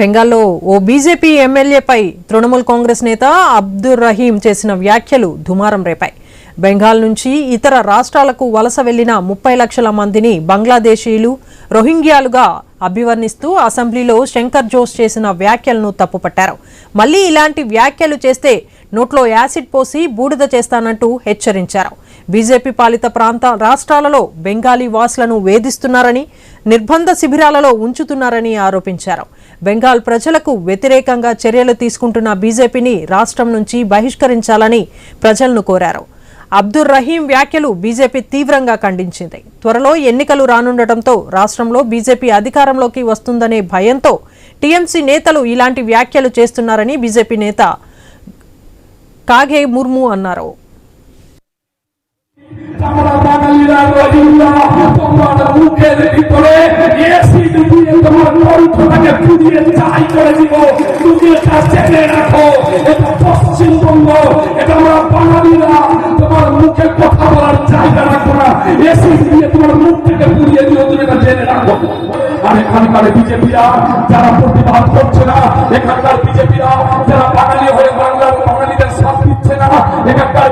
బెంగాల్లో ఓ బీజేపీ ఎమ్మెల్యేపై తృణమూల్ కాంగ్రెస్ నేత అబ్దుర్ రహీం చేసిన వ్యాఖ్యలు దుమారం రేపాయి. బెంగాల్ నుంచి ఇతర రాష్ట్రాలకు వలస వెళ్లిన 30 లక్షల మందిని బంగ్లాదేశీయులు, రోహింగ్యాలుగా అభివర్ణిస్తూ అసెంబ్లీలో శంకర్ జోష్ చేసిన వ్యాఖ్యలను తప్పుపట్టారు. మళ్లీ ఇలాంటి వ్యాఖ్యలు చేస్తే నోట్లో యాసిడ్ పోసి బూడిద చేస్తానంటూ హెచ్చరించారు. బీజేపీ పాలిత రాష్ట్రాలలో బెంగాలీ వాసులను వేధిస్తున్నారని, నిర్బంధ శిబిరాలలో ఉంచుతున్నారని ఆరోపించారు. బెంగాల్ ప్రజలకు వ్యతిరేకంగా చర్యలు తీసుకుంటున్న బీజేపీని రాష్ట్రం నుంచి బహిష్కరించాలని ప్రజలను కోరారు. అబ్దుర్ రహీం వ్యాఖ్యలు బీజేపీ తీవ్రంగా ఖండించింది. త్వరలో ఎన్నికలు రానుండటంతో రాష్ట్రంలో బీజేపీ అధికారంలోకి వస్తుందనే భయంతో టీఎంసీ నేతలు ఇలాంటి వ్యాఖ్యలు చేస్తున్నారని బీజేపీ నేత కాగే ముర్ము అన్నారు. বিজেপিরা যারা প্রতিবাদ করছে না, এখানকার বিজেপিরা যারা বাঙালি হয়ে বাংলার বাঙালিদের সাথ দিচ্ছে না, এখানকার